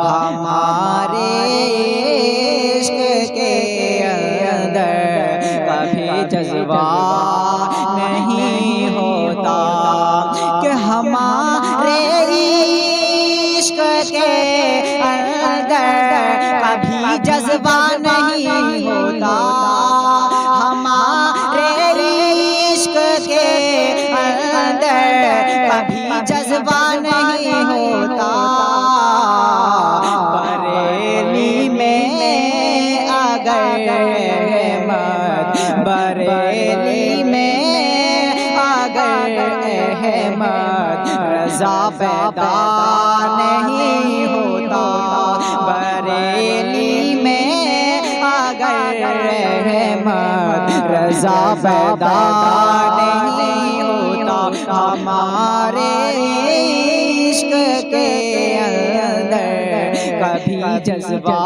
हमारे इश्क के अंदर कभी जज्बा नहीं होता कि हमारे इश्क के अंदर कभी जज्बा नहीं होता। हमारे इश्क के अंदर कभी जज्बा नहीं होता। बरेली में अगर अहमद, बरेली में अगर अहमद रज़ा पैदा नहीं होता। बरेली में अगर अहमद रज़ा पैदा नहीं होता। हमारे इश्क के अंदर कभी जज्बा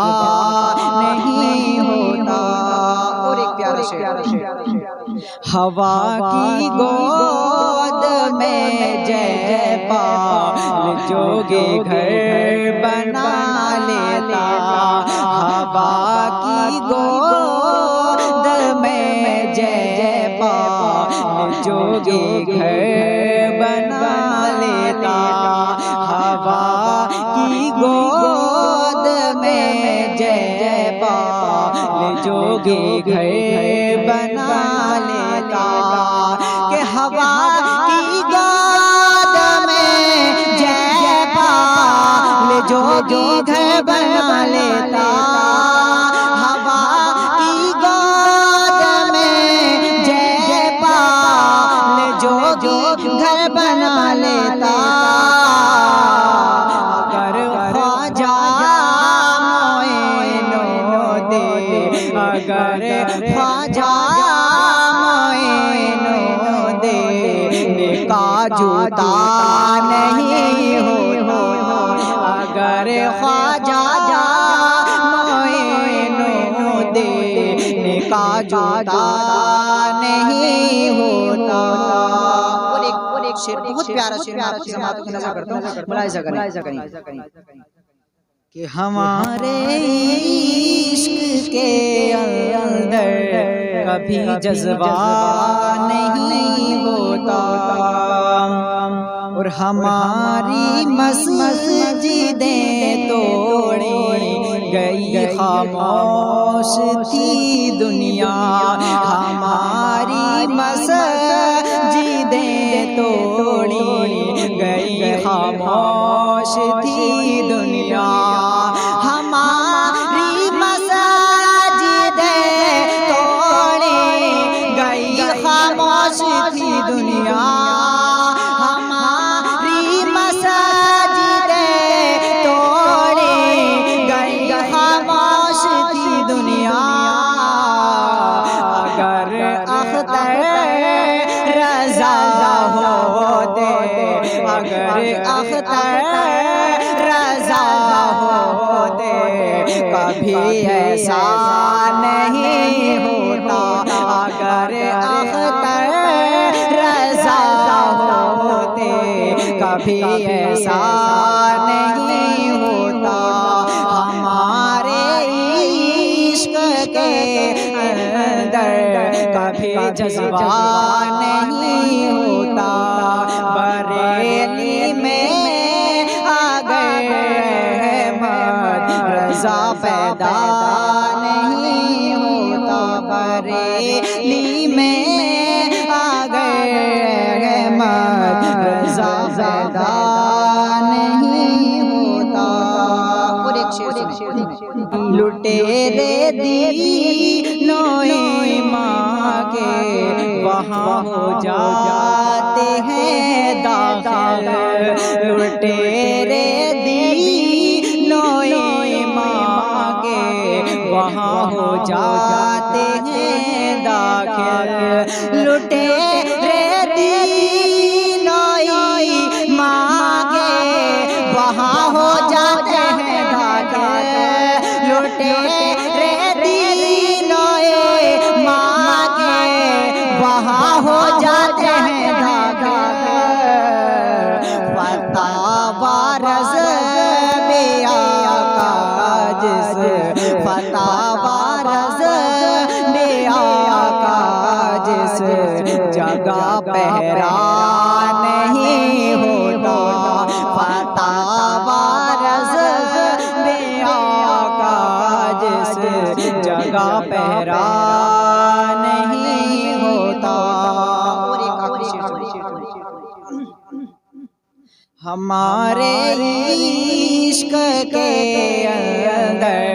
नहीं होता। और एक प्यारा शेर। हवा की गोद में जयपाल जोगे घर बना लेता। हवा की गोद में जयपाल जोगे घर बना लेता। हवा की गोद में जयपाल जोगे घर बना लेता। कि हवा की गोद में जयपाल जोगे घर बना लेता। हवा की गोद में जयपाल जोगे घर बना लेता। अगर ख्वाजा मोइनुद्दीन, अगर ख्वाजा मोइनुद्दीन का जूता नहीं होता। अगर ख्वाजा मोइनुद्दीन का जूता नहीं होता। और एक शेर, बहुत प्यारा शेर, मैं आपकी समात को नज़र करता हूँ, मुलाहिज़ा करें कि हमारे इश्क के अंदर कभी जज्बा नहीं होता। और हमारी मस्जिदें तोड़ी गई, खामोश थी दुनिया। हमारी मस्जिदें तोड़ी गई, खामोश थी दुनिया। हमारी मस्जिदें तोड़ी गई, खामोश थी दुनिया। हमारी मस्जिदें तोड़ी गई, खामोश थी दुनिया। अगर अख्तर रज़ा होते, अगर अख्तर रज़ा होते कभी ऐसा नहीं होता। अगर अख्तर रज़ा होते कभी ऐसा नहीं होता। हमारे इश्क के अंदर कभी जज्बा नहीं होता। बरेली में अगर अहमद रज़ा पैदा नहीं होता। बरेली में अगर अहमद रज़ा पैदा नहीं होता। और एक शेर, लुटेरे दीनों ईमान के वहाँ हो जाते हैं दाखिल। लुटेरे दीनों ईमान के वहाँ हो जाते हैं दाखिल। लुटेरे दीनों ईमान के वहाँ हो जाते हैं दाखिल। लुटेरे दीनों ईमान के वहाँ हो जाते हैं दाखिल। फतावा रज़ बिया लगा पहरा नहीं होता। और एक आखिरी शेर हमारे इश्क के अंदर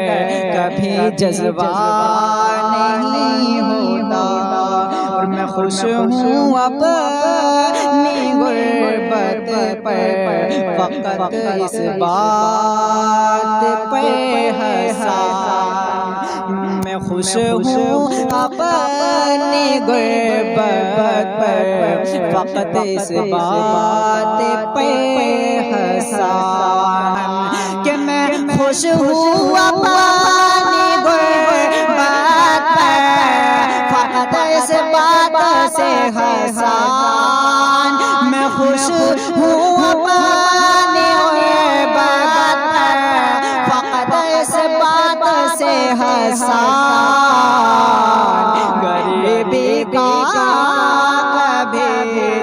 कभी जज्बा नहीं होता। और मैं खुश हूँ अपनी गुर्बत पर, फकत इस बात पे हंसा। मैं खुश हूँ अपनी गुर्बत पर, फकत इस बात पे हंसा कि मैं खुश हूँ अपनी गुर्बत पर, फकत इस बात से हंसा। मैं खुश हूँ अपनी गुर्बत पर, फकत इस बात से हंसा। गरीबी का कभी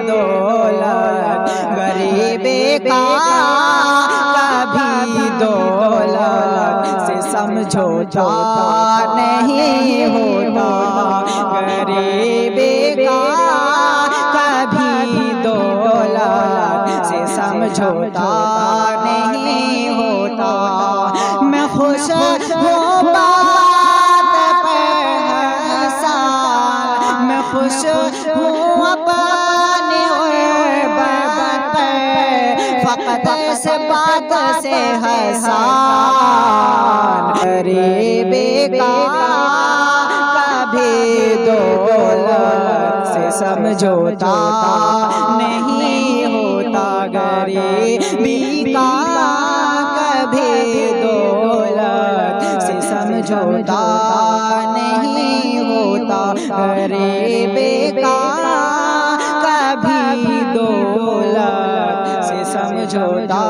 दौलत, गरीबी का कभी दौलत से समझौता नहीं होता। गरीबी का कभी दौलत से समझौता नहीं होता। मैं खुश हूँ बात पे हंसा, मैं खुश हूँ अपनी गुर्बत पे, फकत इस बात से हंसा। गरीबी का कभी दौलत से समझौता नहीं होता। गरीबी का कभी दौलत से समझौता नहीं होता। गरीबी का कभी दौलत से समझौता